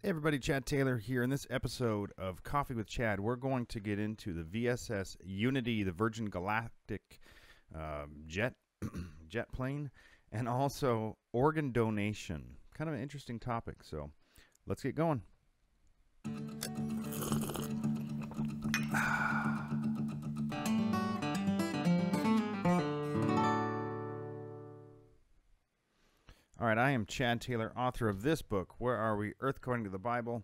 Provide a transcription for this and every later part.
Hey everybody, Chad Taylor here. In this episode of Coffee with Chad, we're going to get into the VSS Unity, the Virgin Galactic jet jet plane, and also organ donation. Kind of an interesting topic, so let's get going. All right, I am Chad Taylor, author of this book, Where Are We? Earth According to the Bible.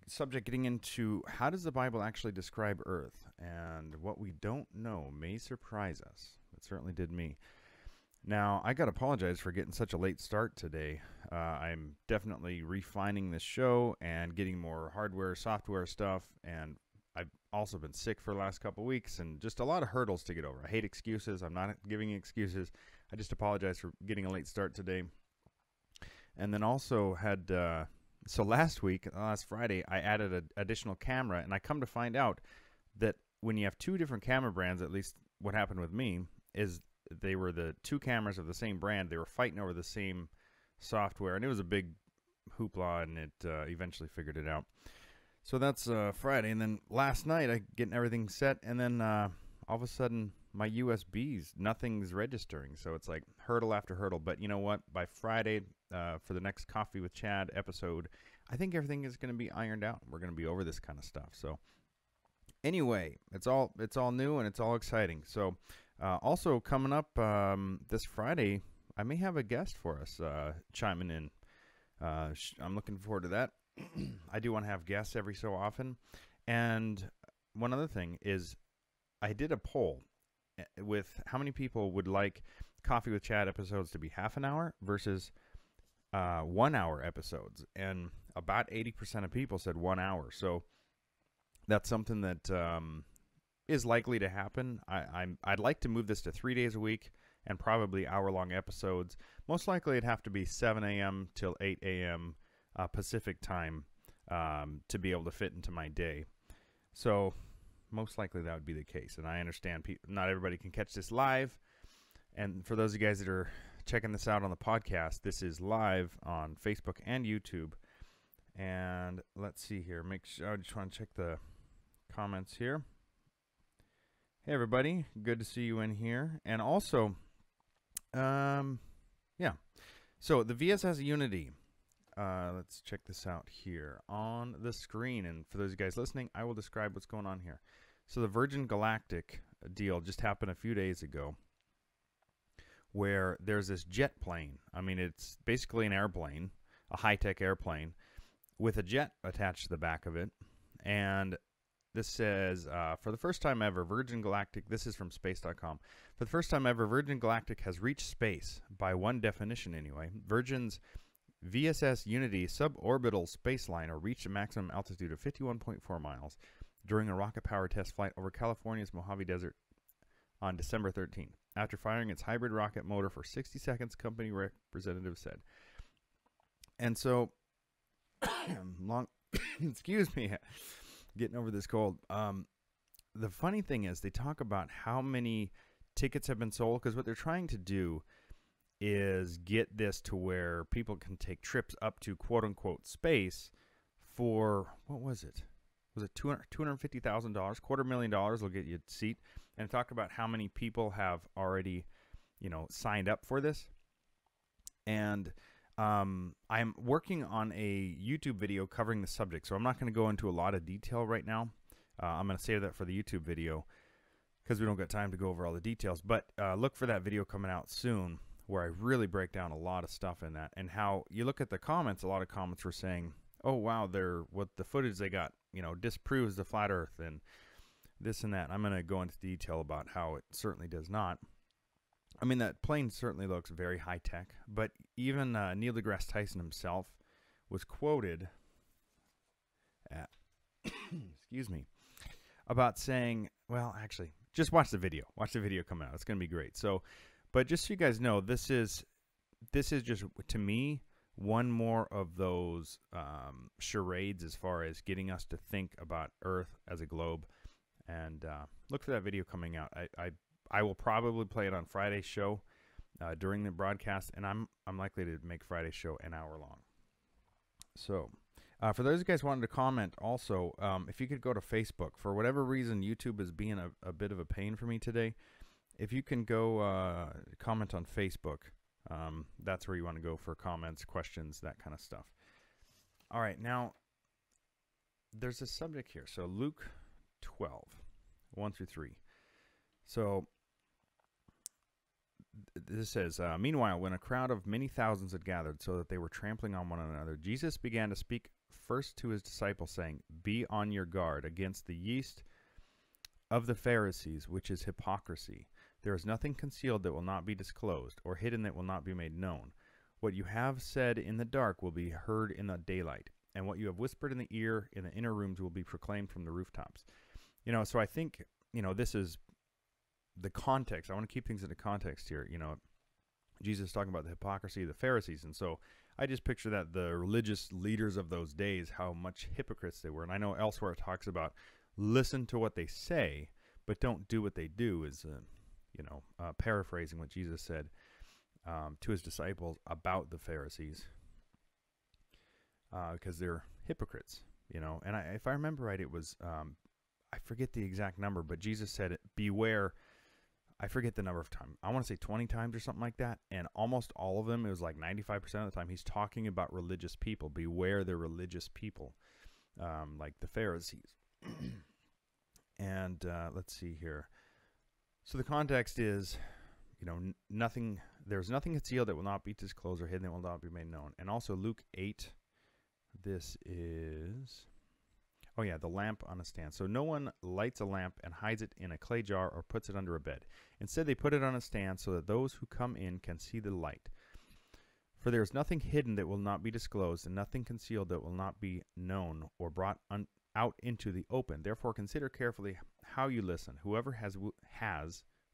Subject getting into how does the Bible actually describe Earth? And what we don't know may surprise us. It certainly did me. Now, I got to apologize for getting such a late start today. I'm definitely refining this show and getting more hardware, software stuff, and I've also been sick for the last couple weeks and just a lot of hurdles to get over. I hate excuses. I'm not giving excuses. I just apologize for getting a late start today. And then also had, so last Friday, I added an additional camera, and I come to find out that when you have two different camera brands, at least what happened with me, is they were the two cameras of the same brand. They were fighting over the same software, and it was a big hoopla, and it eventually figured it out. So that's Friday, and then last night I getting everything set, and then all of a sudden my USBs, nothing's registering. So it's like hurdle after hurdle. But you know what? By Friday, for the next Coffee with Chad episode, I think everything is going to be ironed out. We're going to be over this kind of stuff. So anyway, it's all new and it's all exciting. So also coming up this Friday, I may have a guest for us chiming in. I'm looking forward to that. I do want to have guests every so often. And one other thing is I did a poll with how many people would like Coffee with Chad episodes to be half an hour versus 1 hour episodes. And about 80% of people said 1 hour. So that's something that is likely to happen. I'd like to move this to 3 days a week and probably hour-long episodes. Most likely it'd have to be 7 a.m. till 8 a.m. Pacific time to be able to fit into my day. So most likely that would be the case. And I understand not everybody can catch this live. And for those of you guys that are checking this out on the podcast, this is live on Facebook and YouTube. And let's see here. Make sure I just want to check the comments here. Hey everybody, good to see you in here. And also, yeah. So the VSS Unity. Let's check this out here on the screen. And for those of you guys listening, I will describe what's going on here. So the Virgin Galactic deal just happened a few days ago where there's this jet plane. I mean, it's basically an airplane, a high-tech airplane with a jet attached to the back of it. And this says, for the first time ever, Virgin Galactic, this is from space.com. For the first time ever, Virgin Galactic has reached space, by one definition anyway. Virgin's VSS Unity suborbital spaceliner reached a maximum altitude of 51.4 miles during a rocket-powered test flight over California's Mojave Desert on December 13th. After firing its hybrid rocket motor for 60 seconds, company representatives said. And so, excuse me, getting over this cold. The funny thing is they talk about how many tickets have been sold, because what they're trying to do is get this to where people can take trips up to quote-unquote space for, what was it? Was it $250,000? $250,000 will get you a seat. And talk about how many people have already, signed up for this. And I'm working on a YouTube video covering the subject, so I'm not going to go into a lot of detail right now. I'm going to save that for the YouTube video because we don't got time to go over all the details. But look for that video coming out soon, where I really break down a lot of stuff in that, and how you look at the comments. A lot of comments were saying, "Oh wow, what the footage they got, disproves the flat Earth and this and that." I'm going to go into detail about how it certainly does not. I mean, that plane certainly looks very high tech, but even Neil deGrasse Tyson himself was quoted at, excuse me, about saying, well, actually, just watch the video. Watch the video come out. It's going to be great. So, but just so you guys know, this is just, to me, one more of those charades as far as getting us to think about Earth as a globe. And look for that video coming out. I will probably play it on Friday's show during the broadcast, and I'm likely to make Friday's show an hour long. So, for those of you guys wanted to comment also, if you could go to Facebook. For whatever reason, YouTube is being a bit of a pain for me today. If you can go comment on Facebook, that's where you want to go for comments, questions, that kind of stuff. All right, now, there's a subject here. So, Luke 12, 1 through 3. So, this says, meanwhile, when a crowd of many thousands had gathered so that they were trampling on one another, Jesus began to speak first to his disciples, saying, "Be on your guard against the yeast of the Pharisees, which is hypocrisy. There is nothing concealed that will not be disclosed, or hidden that will not be made known. What you have said in the dark will be heard in the daylight, and what you have whispered in the ear in the inner rooms will be proclaimed from the rooftops." So I think, this is the context. I want to keep things in the context here. Jesus is talking about the hypocrisy of the Pharisees. And so I just picture that the religious leaders of those days, how much hypocrites they were. And I know elsewhere it talks about listen to what they say, but don't do what they do, is, paraphrasing what Jesus said to his disciples about the Pharisees, because they're hypocrites, And if I remember right, it was, I forget the exact number, but Jesus said, beware. I forget the number of times. I want to say 20 times or something like that. And almost all of them, it was like 95% of the time, he's talking about religious people. Beware the religious people, like the Pharisees. And let's see here. So the context is, there's nothing concealed that will not be disclosed or hidden that will not be made known. And also Luke 8, this is... Oh, yeah, the lamp on a stand. So no one lights a lamp and hides it in a clay jar or puts it under a bed. Instead, they put it on a stand so that those who come in can see the light. For there is nothing hidden that will not be disclosed, and nothing concealed that will not be known or brought out into the open. Therefore, consider carefully how you listen. Whoever has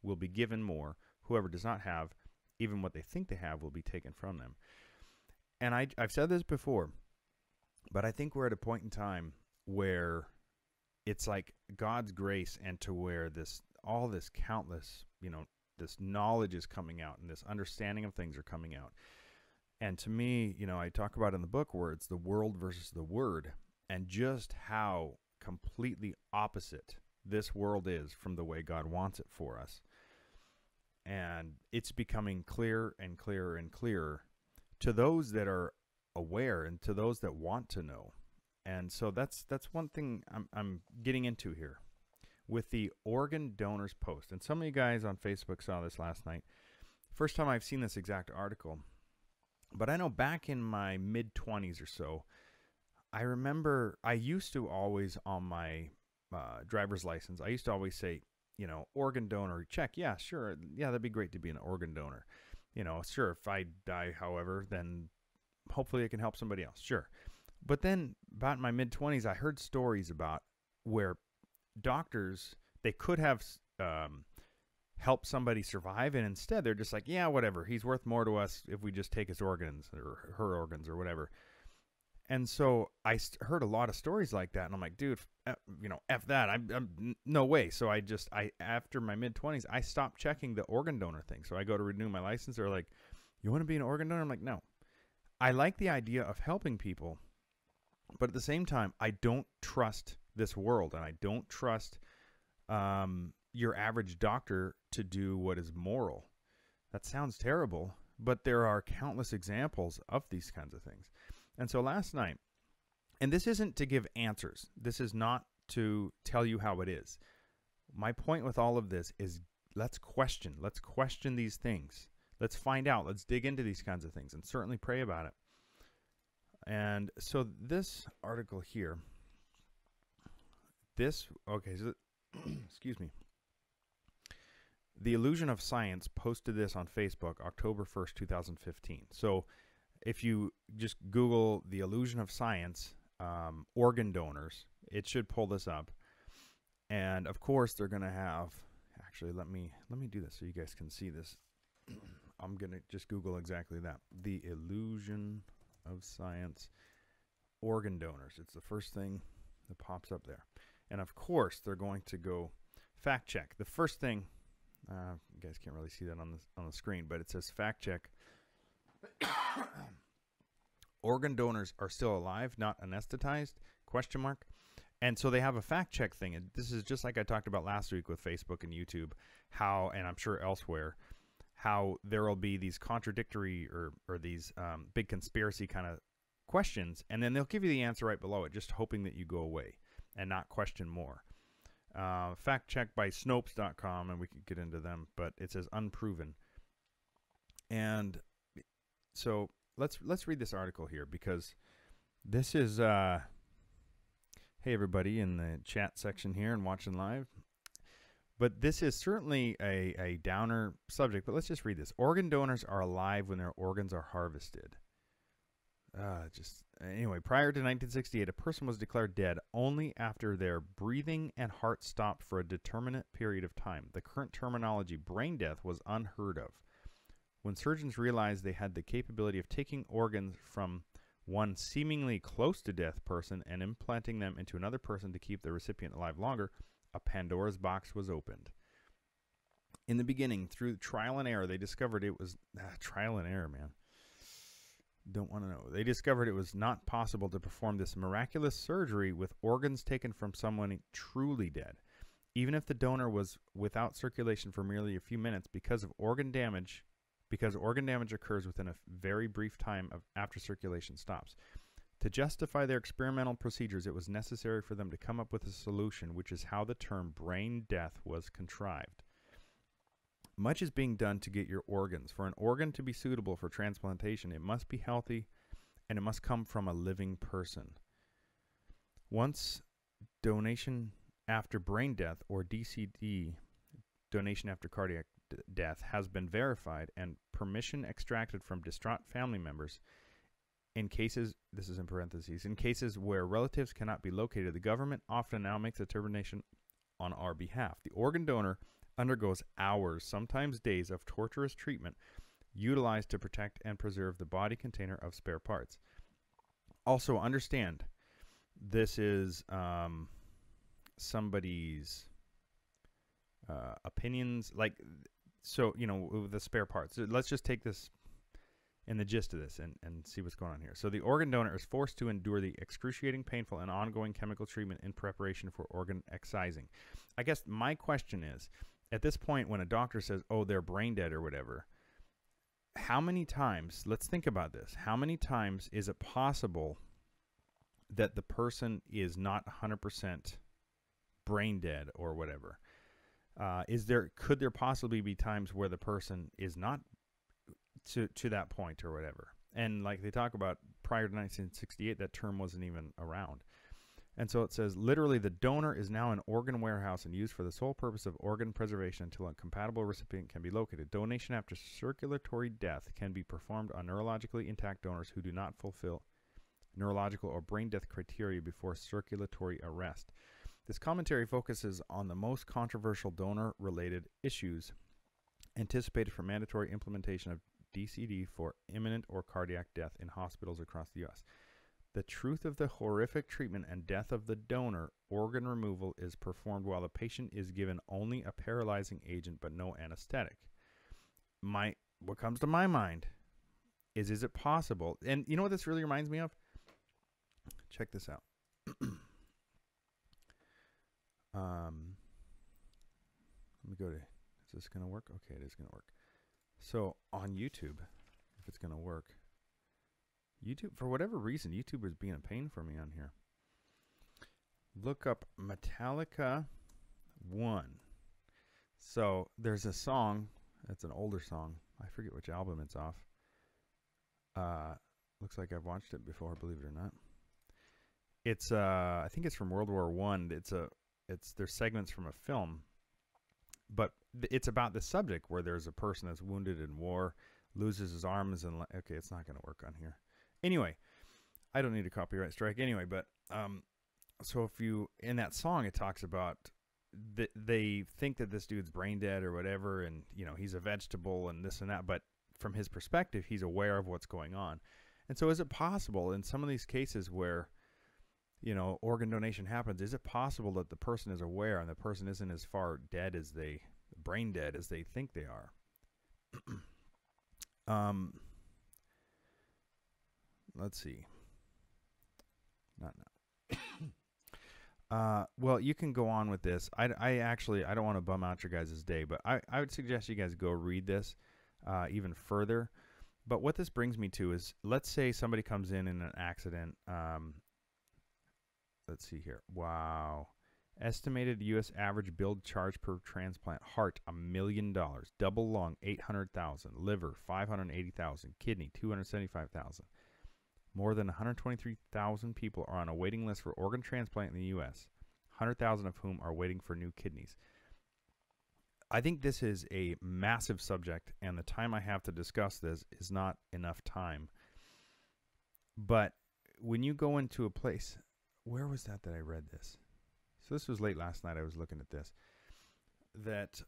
will be given more. Whoever does not have, even what they think they have, will be taken from them. And I've said this before, but I think we're at a point in time where it's like God's grace, and to where all this countless, this knowledge is coming out, and this understanding of things are coming out. And to me, I talk about in the book where it's the world versus the word, and just how completely opposite this world is from the way God wants it for us. And it's becoming clearer and clearer and clearer to those that are aware and to those that want to know. And so that's one thing I'm getting into here with the organ donors post. And some of you guys on Facebook saw this last night. First time I've seen this exact article. But I know back in my mid-20s or so, I remember I used to always, on my driver's license, I used to always say, organ donor, check. Yeah, sure. Yeah, that'd be great to be an organ donor. Sure, if I die, however, then hopefully it can help somebody else. Sure. But then about in my mid-20s, I heard stories about where doctors, they could have helped somebody survive, and instead they're just like, yeah, whatever. He's worth more to us if we just take his organs or her organs or whatever. And so I heard a lot of stories like that, and I'm like, dude, F that. I'm no way. So after my mid-20s, I stopped checking the organ donor thing. So I go to renew my license. They're like, you want to be an organ donor? I'm like, no. I like the idea of helping people. But at the same time, I don't trust this world, and I don't trust your average doctor to do what is moral. That sounds terrible, but there are countless examples of these kinds of things. And so last night, and this isn't to give answers. This is not to tell you how it is. My point with all of this is let's question. Let's question these things. Let's find out. Let's dig into these kinds of things, and certainly pray about it. And so this article here, excuse me. The Illusion of Science posted this on Facebook, October 1st, 2015. So if you just Google The Illusion of Science, organ donors, it should pull this up. And of course they're going to have, actually let me do this so you guys can see this. I'm going to just Google exactly that. The Illusion of Science, organ donors. It's the first thing that pops up there. And of course they're going to go fact check. The first thing, you guys can't really see that on the screen, but it says fact check Organ donors are still alive, not anesthetized, ? And so they have a fact check thing. And this is just like I talked about last week with Facebook and YouTube, how, and I'm sure elsewhere, how there will be these contradictory or these big conspiracy kind of questions, and then they'll give you the answer right below it, just hoping that you go away and not question more. Fact check by Snopes.com, and we can get into them, but it says unproven. And so let's read this article here, because this is hey everybody in the chat section here and watching live. But this is certainly a downer subject, but let's just read this. Organ donors are alive when their organs are harvested. Anyway, prior to 1968, a person was declared dead only after their breathing and heart stopped for a determinate period of time. The current terminology, brain death, was unheard of. When surgeons realized they had the capability of taking organs from one seemingly close to death person and implanting them into another person to keep the recipient alive longer, a Pandora's box was opened. In the beginning, through trial and error, they discovered it was trial and error, man. Don't want to know. They discovered it was not possible to perform this miraculous surgery with organs taken from someone truly dead, even if the donor was without circulation for merely a few minutes, because organ damage occurs within a very brief time after circulation stops. To justify their experimental procedures, it was necessary for them to come up with a solution, which is how the term brain death was contrived. Much is being done to get your organs. For an organ to be suitable for transplantation, it must be healthy and it must come from a living person. Once donation after brain death, or DCD, donation after cardiac death, has been verified and permission extracted from distraught family members, in cases, this is in parentheses, in cases where relatives cannot be located, the government often now makes a determination on our behalf. The organ donor undergoes hours, sometimes days, of torturous treatment utilized to protect and preserve the body container of spare parts. Also, understand, this is somebody's opinions, like, so, you know, with the spare parts. Let's just take this in the gist of this and see what's going on here. So the organ donor is forced to endure the excruciating, painful, and ongoing chemical treatment in preparation for organ excising. I guess my question is, at this point when a doctor says, oh, they're brain dead or whatever, how many times, let's think about this, how many times is it possible that the person is not 100% brain dead or whatever? Could there possibly be times where the person is not to that point or whatever? And like they talk about, prior to 1968, that term wasn't even around. And so it says, literally, the donor is now an organ warehouse and used for the sole purpose of organ preservation until a compatible recipient can be located. Donation after circulatory death can be performed on neurologically intact donors who do not fulfill neurological or brain death criteria before circulatory arrest. This commentary focuses on the most controversial donor-related issues anticipated for mandatory implementation of DCD for imminent or cardiac death in hospitals across the U.S. The truth of the horrific treatment and death of the donor, organ removal is performed while the patient is given only a paralyzing agent but no anesthetic. What comes to my mind is it possible, and you know what this really reminds me of? Check this out. Let me go to, is this going to work? Okay, it is going to work. So on YouTube, if it's going to work, YouTube, for whatever reason, YouTube is being a pain for me on here. Look up Metallica 1. So there's a song, it's an older song. I forget which album it's off. Looks like I've watched it before, believe it or not. It's I think it's from World War I. There's segments from a film, but it's about the subject where there's a person that's wounded in war, loses his arms, and okay, it's not going to work on here. Anyway, I don't need a copyright strike anyway, but so if you, in that song, it talks about they think that this dude's brain dead or whatever, and you know, he's a vegetable and this and that, but from his perspective, he's aware of what's going on. And so is it possible in some of these cases where, you know, organ donation happens, is it possible that the person is aware and the person isn't as far dead as brain dead as they think they are? let's see. Not now. Well, you can go on with this. I actually, I don't want to bum out your guys' day, but I would suggest you guys go read this even further. But what this brings me to is, let's say somebody comes in an accident. Let's see here. Wow. Estimated U.S. average billed charge per transplant: heart, $1 million; double lung, $800,000; liver, $580,000; kidney, $275,000. More than 123,000 people are on a waiting list for organ transplant in the U.S., 100,000 of whom are waiting for new kidneys. I think this is a massive subject, and the time I have to discuss this is not enough time. But when you go into a place, where was that I read this? So this was late last night. I was looking at this. That,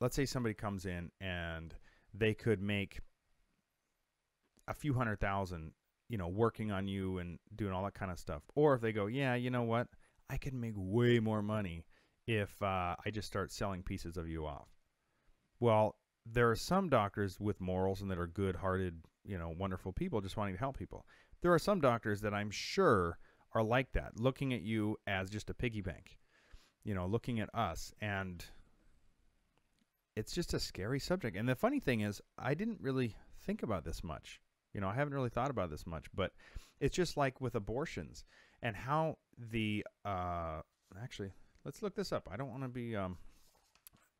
let's say somebody comes in and they could make a few $100,000, working on you and doing all that kind of stuff. Or if they go, yeah, you know what? I can make way more money if I just start selling pieces of you off. Well, there are some doctors with morals and that are good-hearted, wonderful people just wanting to help people. There are some doctors that I'm sure are like that, looking at you as just a piggy bank, looking at us. And it's just a scary subject. And the funny thing is, I didn't really think about this much. I haven't really thought about this much, but it's just like with abortions and how the, actually, let's look this up. I don't want to be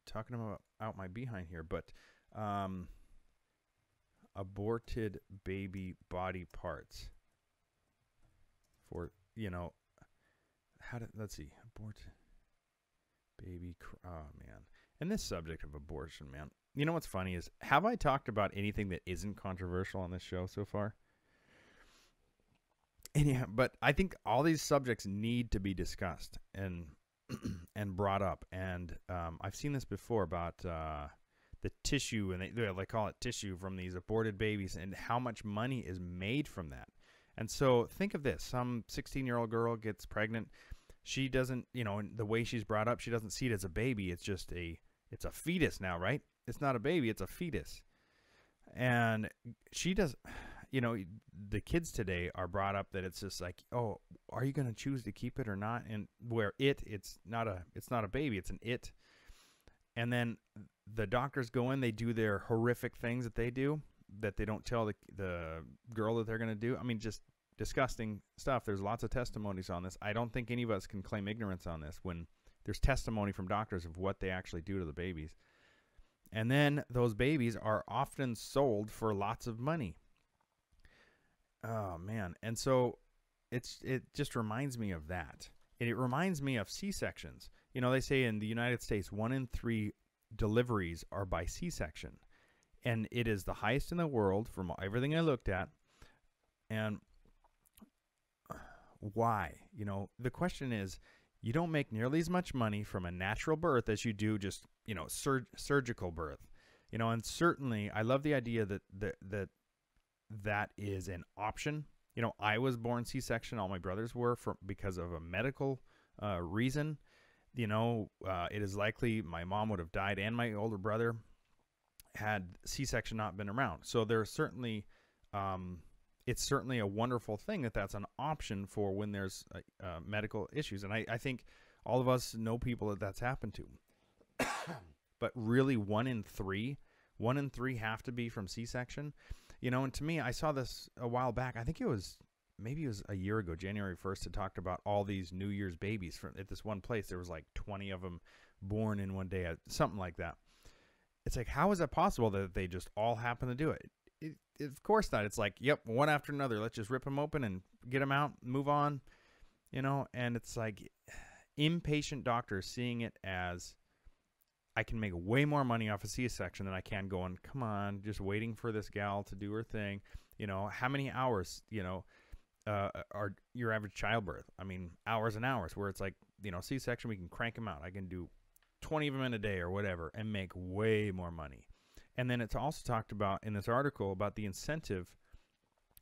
talking about out my behind here, but aborted baby body parts for, let's see, abort baby, oh man. And this subject of abortion, man, what's funny is, have I talked about anything that isn't controversial on this show so far? And yeah, but I think all these subjects need to be discussed and and brought up. And I've seen this before about the tissue, and they call it tissue, from these aborted babies, and how much money is made from that. And so think of this: some 16-year-old girl gets pregnant. She doesn't, the way she's brought up, she doesn't see it as a baby. It's just it's a fetus now, right? It's not a baby, it's a fetus. And she does, the kids today are brought up that it's just like, oh, are you going to choose to keep it or not? And where it's not a baby, it's an it. And then the doctors go in, they do their horrific things that they do that they don't tell the girl that they're going to do. I mean, just disgusting stuff. There's lots of testimonies on this. I don't think any of us can claim ignorance on this when there's testimony from doctors of what they actually do to the babies. And then those babies are often sold for lots of money. Oh, man. And so it just reminds me of that. And it reminds me of C-sections. They say in the United States, 1 in 3 deliveries are by C-section. And it is the highest in the world from everything I looked at. And why? The question is, you don't make nearly as much money from a natural birth as you do just, surgical birth. And certainly I love the idea that is an option. I was born C-section. All my brothers were because of a medical reason. It is likely my mom would have died and my older brother had C-section not been around. So there's certainly, it's certainly a wonderful thing that that's an option for when there's medical issues. And I think all of us know people that's happened to. But really 1 in 3 have to be from C-section. And to me, I saw this a while back. I think maybe it was a year ago, January 1st, it talked about all these New Year's babies at this one place. There was like 20 of them born in one day, something like that. It's like, how is that possible that they just all happen to do it? Of course not. It's like, yep, one after another. Let's just rip them open and get them out, move on, and it's like impatient doctors seeing it as, I can make way more money off a C-section than I can going, come on, just waiting for this gal to do her thing. How many hours, are your average childbirth? I mean, hours and hours, where it's like, C-section, we can crank them out. I can do 20 of them in a day or whatever and make way more money. And then it's also talked about in this article about the incentive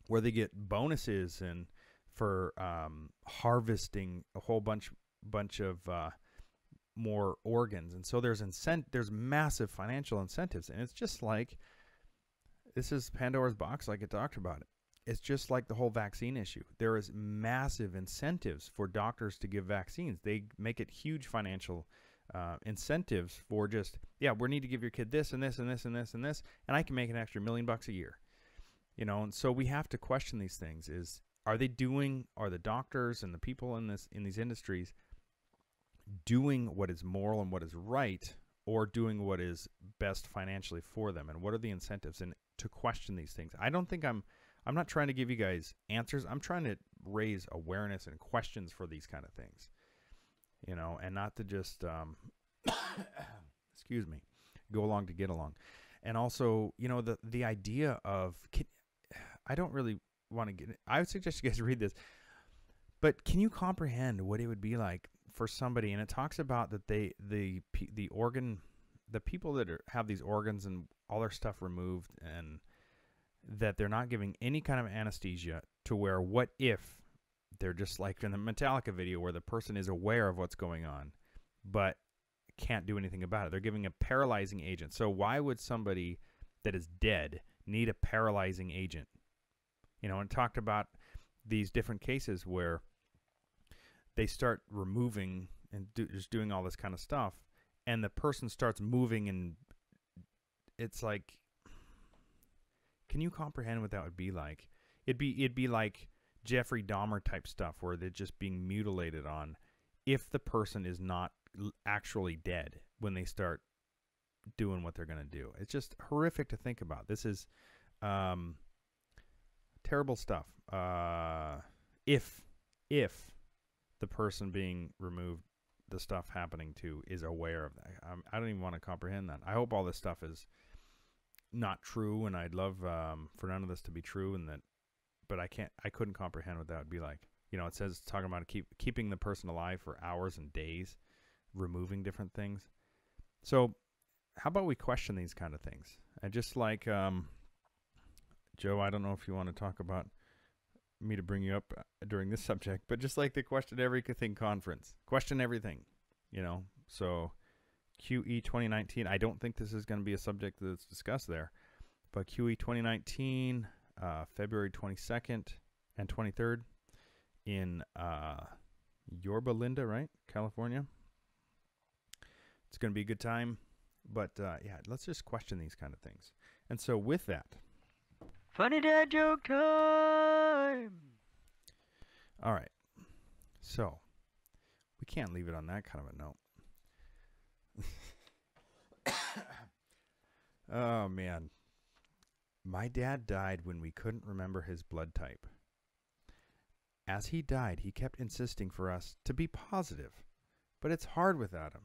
where they get bonuses and for harvesting a whole bunch of more organs. And so there's massive financial incentives. And it's just like, This is Pandora's box, like I talked about it. It's just like the whole vaccine issue. There is massive incentives for doctors to give vaccines. They make it huge financial incentives for just, yeah, we need to give your kid this and this and this and this and this, and I can make an extra $1 million a year. You know, and so we have to question these things. Are the doctors and the people in these industries doing what is moral and what is right, or doing what is best financially for them? And what are the incentives? And to question these things. I'm not trying to give you guys answers. I'm trying to raise awareness and questions for these kind of things, you know, and not to just, excuse me, go along to get along. And also, you know, the idea of, I don't really want to get, I would suggest you guys read this, but can you comprehend what it would be like for somebody? And it talks about that the people that have these organs and all their stuff removed, and that they're not giving any kind of anesthesia, to where what if they're just like in the Metallica video where the person is aware of what's going on but can't do anything about it. They're giving a paralyzing agent. So why would somebody that is dead need a paralyzing agent? You know, and talked about these different cases where they start removing and just doing all this kind of stuff, and the person starts moving, and it's like, can you comprehend what that would be like? It'd be like Jeffrey Dahmer type stuff, where they're just being mutilated on, if the person is not actually dead when they start doing what they're going to do. It's just horrific to think about. This is terrible stuff. If the person being removed, the stuff happening to, is aware of that. I don't even want to comprehend that. I hope all this stuff is not true, and I'd love for none of this to be true, and that, but I couldn't comprehend what that would be like. You know, it says, talking about keeping the person alive for hours and days, removing different things. So how about we question these kind of things? And just like Joe, I don't know if you want to talk about me to bring you up during this subject, but just like the Question Everything conference, question everything, you know. So QE 2019, I don't think this is going to be a subject that's discussed there, but QE 2019, February 22nd and 23rd in Yorba Linda, right? California. It's going to be a good time, but yeah, let's just question these kind of things. And so with that, funny dad joke time. All right. So we can't leave it on that kind of a note. Oh, man. My dad died when we couldn't remember his blood type. As he died, he kept insisting for us to be positive, but it's hard without him.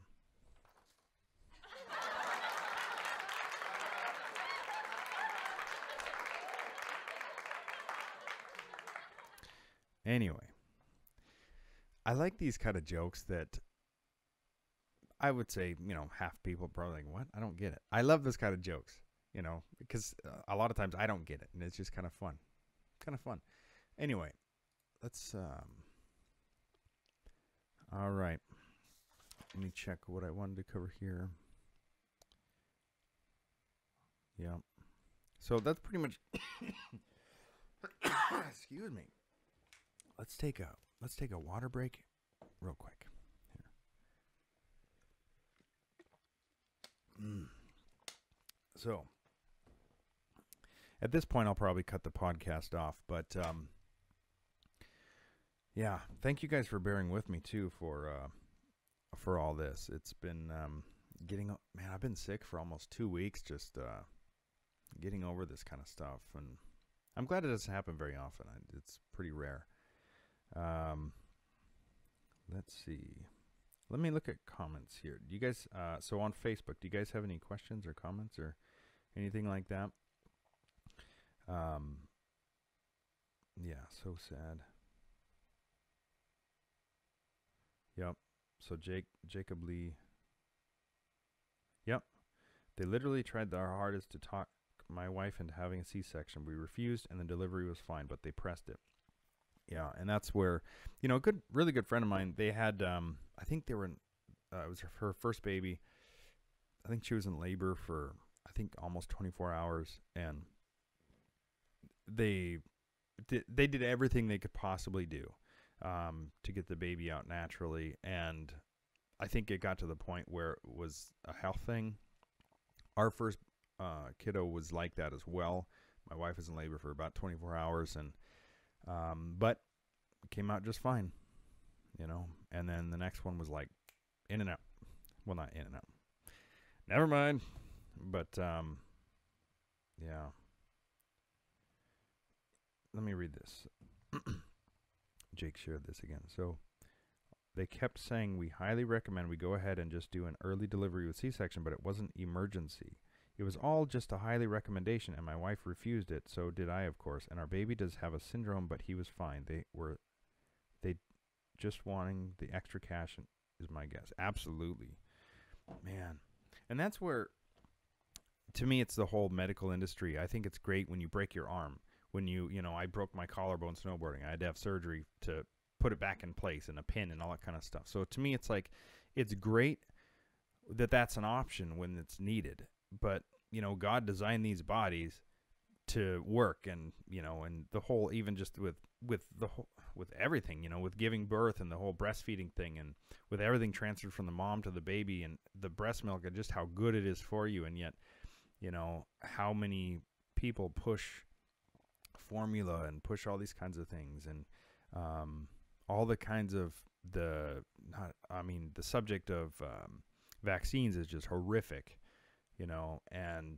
Anyway, I like these kind of jokes that I would say, you know, half people probably like, what? I don't get it. I love this kind of jokes, you know, because a lot of times I don't get it, and it's just kind of fun. Kind of fun. Anyway, let's, all right. Let me check what I wanted to cover here. Yeah. So that's pretty much, excuse me. Let's take a water break real quick. Here. So at this point, I'll probably cut the podcast off, but yeah, thank you guys for bearing with me too for all this. It's been man, I've been sick for almost 2 weeks, just getting over this kind of stuff, and I'm glad it doesn't happen very often. It's pretty rare. Let's see. Let me look at comments here. Do you guys, so on Facebook, do you guys have any questions or comments or anything like that? Yeah, so sad. Yep. So Jacob Lee. Yep. They literally tried their hardest to talk my wife into having a C-section. We refused, and the delivery was fine, but they pressed it. Yeah, and that's where, you know, a really good friend of mine, they had, I think they were in, it was her first baby. I think she was in labor for, I think, almost 24 hours, and they did everything they could possibly do to get the baby out naturally, and I think it got to the point where it was a health thing. Our first kiddo was like that as well. My wife was in labor for about 24 hours, and but came out just fine, you know. And then the next one was like in and out. Well, not in and out. Never mind. But yeah. Let me read this. Jake shared this again. So they kept saying, we highly recommend we go ahead and just do an early delivery with C-section, but it wasn't emergency. It was all just a highly recommendation, and my wife refused it. So did I, of course. And our baby does have a syndrome, but he was fine. They just wanting the extra cash is my guess. Absolutely. Man. And that's where, to me, it's the whole medical industry. I think it's great when you break your arm. When I broke my collarbone snowboarding. I had to have surgery to put it back in place and a pin and all that kind of stuff. So to me, it's like, it's great that that's an option when it's needed. But, God designed these bodies to work, and, and the whole, even just with everything, with giving birth and the whole breastfeeding thing, and with everything transferred from the mom to the baby, and the breast milk and just how good it is for you. And yet, how many people push formula and push all these kinds of things, and all the kinds of the subject of vaccines is just horrific, and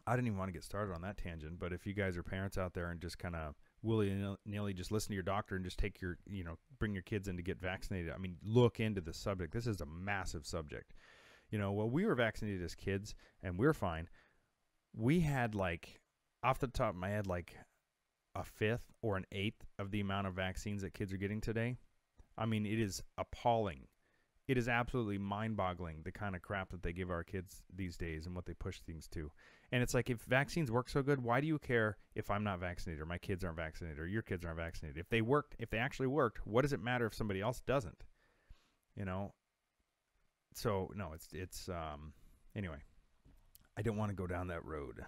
I didn't even want to get started on that tangent. But if you guys are parents out there and just kind of willy-nilly just listen to your doctor and just take your, bring your kids in to get vaccinated, I mean, look into the subject. This is a massive subject. Well, we were vaccinated as kids and we're fine. We had, like, off the top of my head, like a fifth or an eighth of the amount of vaccines that kids are getting today. I mean, it is appalling. It is absolutely mind-boggling, the kind of crap that they give our kids these days and what they push things to. And it's like, if vaccines work so good, why do you care if I'm not vaccinated, or my kids aren't vaccinated, or your kids aren't vaccinated? If they actually worked, what does it matter if somebody else doesn't? So no, it's anyway, I don't want to go down that road.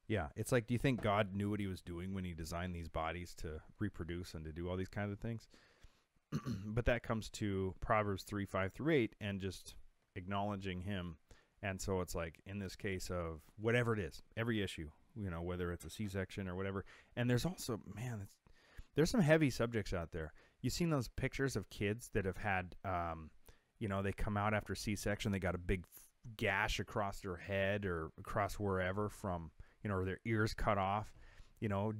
Yeah, it's like, do you think God knew what he was doing when he designed these bodies to reproduce and to do all these kinds of things? But that comes to Proverbs 3:5-8 and just acknowledging him. And so it's like, in this case of whatever it is, every issue, whether it's a C-section or whatever. And there's also, there's some heavy subjects out there. You've seen those pictures of kids that have had, they come out after C-section, they got a big gash across their head or across wherever from, or their ears cut off,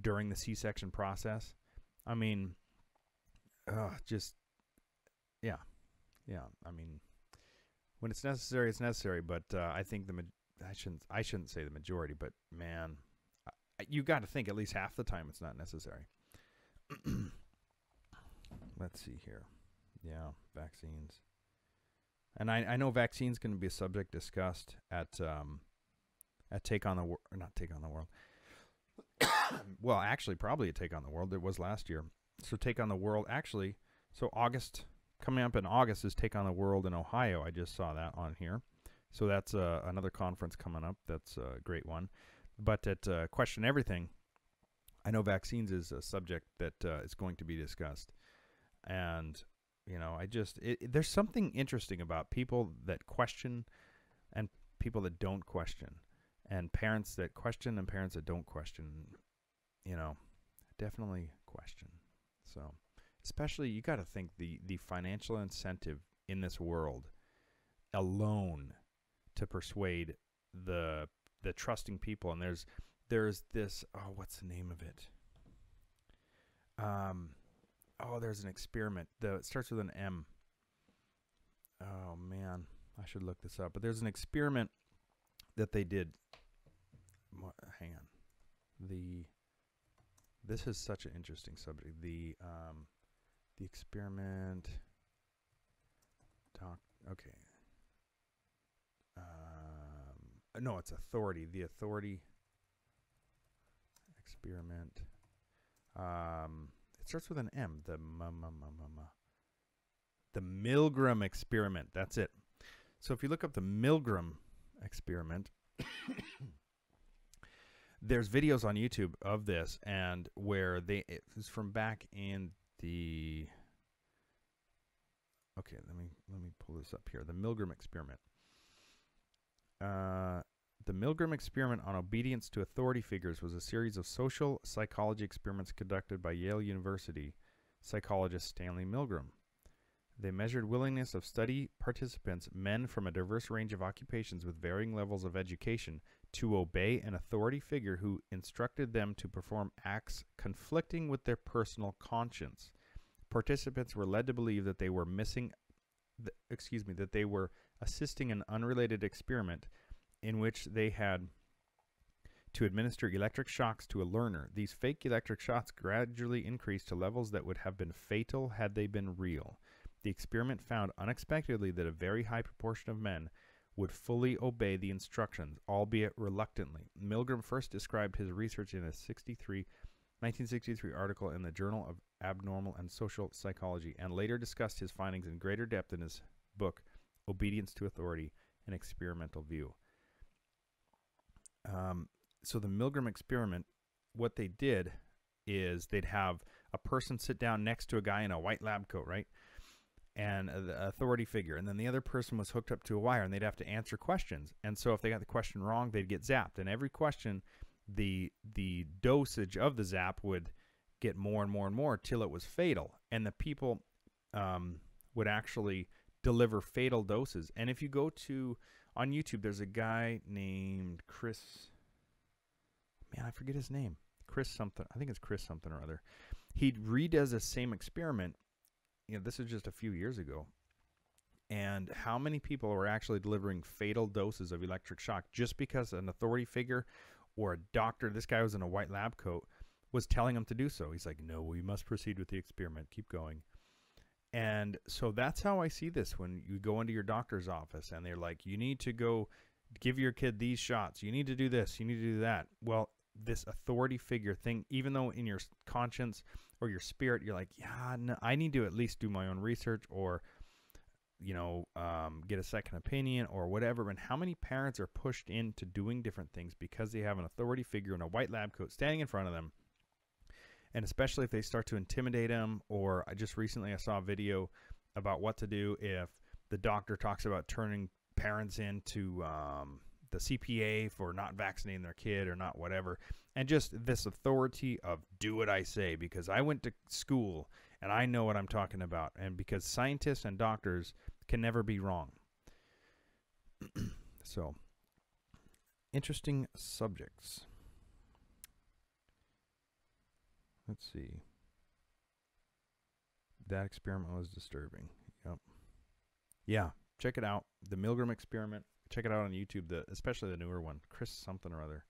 during the C-section process. I mean, yeah. I mean, when it's necessary, it's necessary. But I think I shouldn't say the majority, but man, you got to think at least half the time it's not necessary. Let's see here. Yeah, vaccines. And I know vaccines going to be a subject discussed at Take on the World, or not Take on the World. Well, actually, probably a Take on the World. It was last year. So Take on the World, actually, so coming up in August is Take on the World in Ohio. I just saw that on here. So that's another conference coming up. That's a great one. But at Question Everything, I know vaccines is a subject that is going to be discussed. And, there's something interesting about people that question and people that don't question. And parents that question and parents that don't question, definitely question. So, especially, you got to think the financial incentive in this world alone to persuade the trusting people. And there's this, what's the name of it? There's an experiment. It starts with an M. Oh man, I should look this up. But there's an experiment that they did. Hang on. This is such an interesting subject. The experiment. Okay. No, it's authority. The authority experiment. It starts with an M. The Milgram experiment. That's it. So if you look up the Milgram experiment, there's videos on YouTube of this, and where it was from back in the, okay, let me pull this up here. The Milgram experiment. The Milgram experiment on obedience to authority figures was a series of social psychology experiments conducted by Yale University psychologist Stanley Milgram. They measured willingness of study participants, men from a diverse range of occupations with varying levels of education, to obey an authority figure who instructed them to perform acts conflicting with their personal conscience. Participants were led to believe that they were that they were assisting an unrelated experiment in which they had to administer electric shocks to a learner. These fake electric shocks gradually increased to levels that would have been fatal had they been real. The experiment found unexpectedly that a very high proportion of men would fully obey the instructions, albeit reluctantly. Milgram first described his research in a 1963 article in the Journal of Abnormal and Social Psychology, and later discussed his findings in greater depth in his book, Obedience to Authority, An Experimental View. So the Milgram experiment, what they did is they'd have a person sit down next to a guy in a white lab coat, right? And the authority figure. And then the other person was hooked up to a wire, and they'd have to answer questions. And so if they got the question wrong, they'd get zapped. And every question, the dosage of the zap would get more and more and more till it was fatal. And the people would actually deliver fatal doses. And if you go to on YouTube, there's a guy named Chris. Man, I forget his name. Chris something. I think it's Chris something or other. He redoes the same experiment. You know, this is just a few years ago. And how many people were actually delivering fatal doses of electric shock just because an authority figure or a doctor, this guy was in a white lab coat, was telling him to do so. He's like, no, we must proceed with the experiment. Keep going. And so that's how I see this when you go into your doctor's office and they're like, you need to go give your kid these shots. You need to do this. You need to do that. Well, this authority figure thing, even though in your conscience or your spirit, you're like, yeah, no, I need to at least do my own research or, you know, get a second opinion or whatever. And how many parents are pushed into doing different things because they have an authority figure in a white lab coat standing in front of them. And especially if they start to intimidate them, or I saw a video about what to do if the doctor talks about turning parents into the CPA for not vaccinating their kid or not whatever. And just this authority of do what I say because I went to school and I know what I'm talking about. And because scientists and doctors can never be wrong. So, interesting subjects. Let's see. That experiment was disturbing. Yep. Yeah, check it out. The Milgram experiment. Check it out on YouTube, especially the newer one. Chris something or other.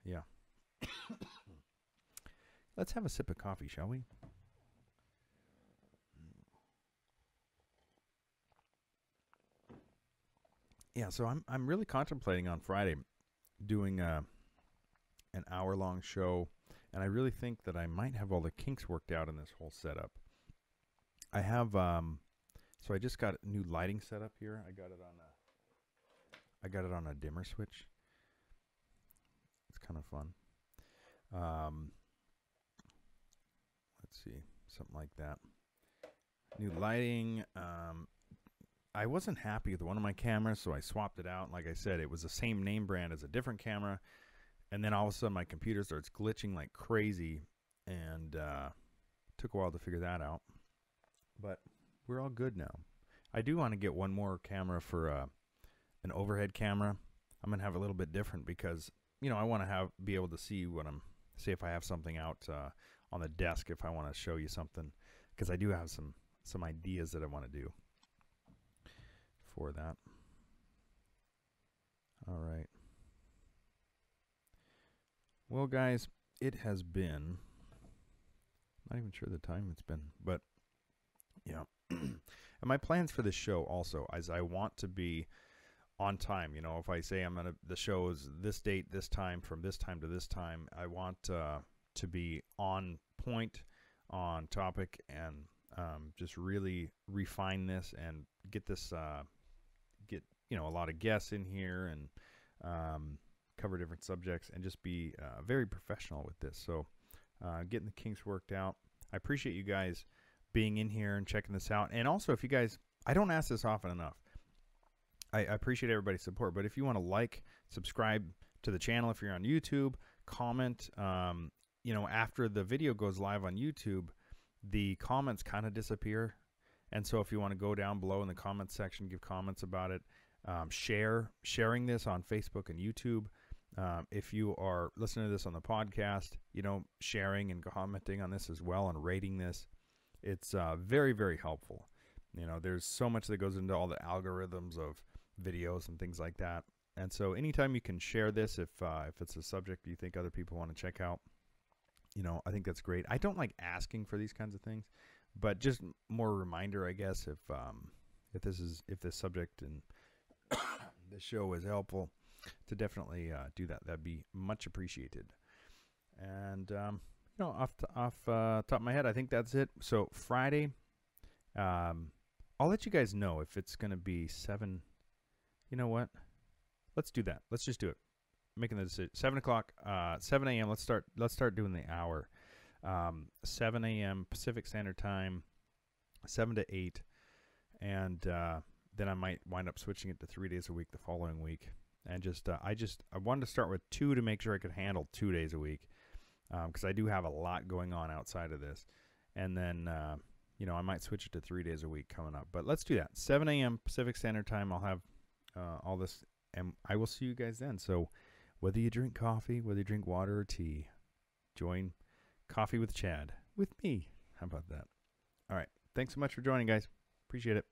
Yeah. Let's have a sip of coffee, shall we? Yeah, so I'm really contemplating on Friday doing an hour-long show, and I really think that I might have all the kinks worked out in this whole setup. I have so I just got a new lighting setup here. I got it on a dimmer switch. It's kind of fun. Let's see, something like that. New lighting. I wasn't happy with one of my cameras, so I swapped it out. Like I said, it was the same name brand as a different camera. And then all of a sudden my computer starts glitching like crazy. And took a while to figure that out. But we're all good now. I do want to get one more camera for an overhead camera. I'm going to have a little bit different because, you know, I want to be able to see see if I have something out on the desk if I want to show you something. Because I do have some ideas that I want to do for that. All right. Well, guys, it has been, not even sure the time it's been, but yeah. And my plans for this show also is I want to be on time. You know, if I say the show is this date, this time, from this time to this time, I want to be on point, on topic, and just really refine this and get this, get, a lot of guests in here and cover different subjects and just be very professional with this. So getting the kinks worked out. I appreciate you guys being in here and checking this out. And also, if you guys, I don't ask this often enough. I appreciate everybody's support, but if you want to subscribe to the channel, if you're on YouTube, comment, after the video goes live on YouTube, the comments kind of disappear. And so if you want to go down below in the comments section, give comments about it, sharing this on Facebook and YouTube. If you are listening to this on the podcast, sharing and commenting on this as well and rating this, it's very, very helpful. There's so much that goes into all the algorithms of videos and things like that. And so anytime you can share this, if it's a subject you think other people want to check out, I think that's great. I don't like asking for these kinds of things, but just more reminder, I guess, if this subject and this show is helpful, to definitely do that. That'd be much appreciated. And off top of my head, I think that's it. So Friday, I'll let you guys know if it's going to be 7. You know what? Let's do that. Let's just do it. Making the decision. 7 o'clock, 7 a.m. Let's start doing the hour. 7 a.m. Pacific Standard Time, 7 to 8, and then I might wind up switching it to 3 days a week the following week. And I wanted to start with 2 to make sure I could handle 2 days a week, because I do have a lot going on outside of this. And then I might switch it to 3 days a week coming up. But let's do that. 7 a.m. Pacific Standard Time. I'll have all this, and I will see you guys then. So whether you drink coffee, whether you drink water or tea, join Coffee with Chad with me. How about that? All right. Thanks so much for joining, guys. Appreciate it.